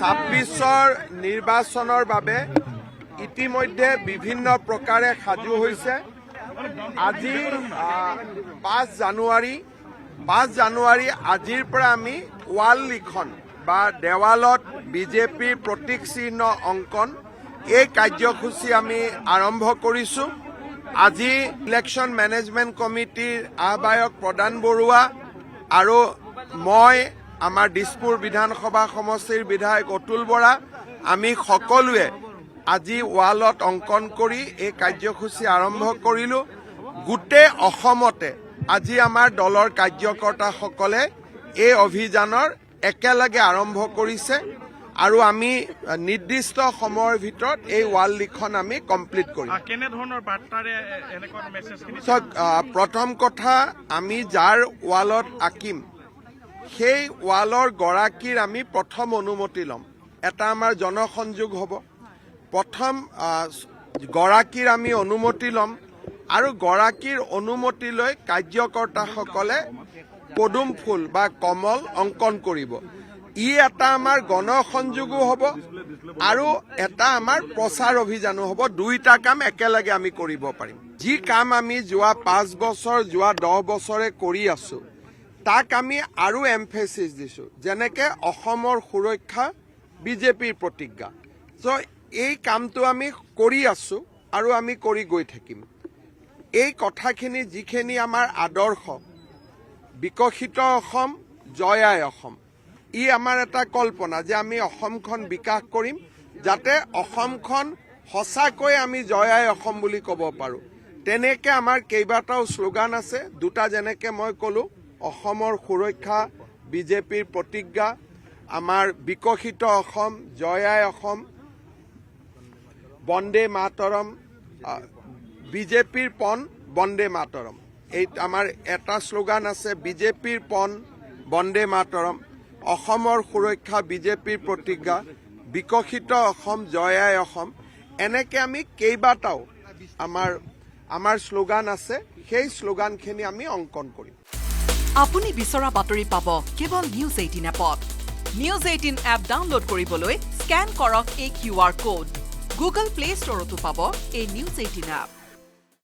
26ৰ নিৰ্বাচনৰ বাবে ইতিমধ্যে বিভিন্ন প্ৰকাৰে সাজু হৈছে। আজি 5 জানুৱাৰী আজিৰ পৰা আমি ৱাল লিখন বা দেৱালত বিজেপিৰ প্ৰতীক চিহ্ন অংকন এই কাৰ্যসূচী আমি আৰম্ভ কৰিছোঁ। আজি ইলেকশ্যন মেনেজমেণ্ট কমিটিৰ আহ্বায়ক প্ৰদান বৰুৱা আৰু মই আমাৰ দিছপুৰ বিধানসভা সমষ্টিৰ বিধায়ক অতুল বৰা আমি সকলোৱে আজি ৱালত অংকন কৰি এই কাৰ্যসূচী আৰম্ভ কৰিলোঁ। গোটেই অসমতে আজি আমাৰ দলৰ কাৰ্যকৰ্তাসকলে এই অভিযানৰ একেলগে আৰম্ভ কৰিছে আৰু আমি নিৰ্দিষ্ট সময়ৰ ভিতৰত এই ৱাল লিখন আমি কমপ্লিট কৰিম। প্ৰথম কথা, আমি যাৰ ৱালত আঁকিম সেই ৱালৰ গৰাকীৰ আমি প্ৰথম অনুমতি ল'ম। এটা আমাৰ জনসংযোগ হ'ব। প্ৰথম গৰাকীৰ আমি অনুমতি ল'ম আৰু গৰাকীৰ অনুমতি লৈ কাৰ্যকৰ্তাসকলে পদুম ফুল বা কমল অংকন কৰিব। ই এটা আমাৰ গণসংযোগো হ'ব আৰু এটা আমাৰ প্ৰচাৰ অভিযানো হ'ব। দুইটা কাম একেলগে আমি কৰিব পাৰিম। যি কাম আমি যোৱা 5 বছৰ যোৱা 10 বছৰে কৰি আছো তাক আমি আৰু এমফেচিছ দিছোঁ। যেনেকে অসমৰ সুৰক্ষা বিজেপিৰ প্ৰতিজ্ঞা। চ' এই কামটো আমি কৰি আছো আৰু আমি কৰি গৈ থাকিম। এই কথাখিনি যিখিনি আমাৰ আদৰ্শ বিকশিত অসম জয় আই অসম, ই আমাৰ এটা কল্পনা যে আমি অসমখন বিকাশ কৰিম যাতে অসমখন সঁচাকৈ আমি জয় আই অসম বুলি ক'ব পাৰোঁ। তেনেকে আমাৰ কেইবাটাও শ্লোগান আছে। দুটা যেনেকে মই ক'লো, অসমৰ সুৰক্ষা বিজেপিৰ প্ৰতিজ্ঞা, আমাৰ বিকশিত অসম জয় আই অসম, বন্দে মাতৰম, বিজেপিৰ পণ বন্দে মাতৰম। এই আমাৰ এটা শ্লোগান আছে, বিজেপিৰ পণ বন্দে মাতৰম, অসমৰ সুৰক্ষা বিজেপিৰ প্ৰতিজ্ঞা, বিকশিত অসম জয় আই অসম। এনেকে আমি কেইবাটাও আমাৰ শ্লোগান আছে। সেই শ্লোগানখিনি আমি অংকন কৰিম। আপুনি বিচৰা বাতৰি পাব কেৱল নিউজ 18 এপত। নিউজ 18 এপ ডাউনলোড কৰিবলৈ স্কেন কৰক এই QR কোড। গুগল প্লে ষ্টৰতো পাব এই নিউজ 18 এপ।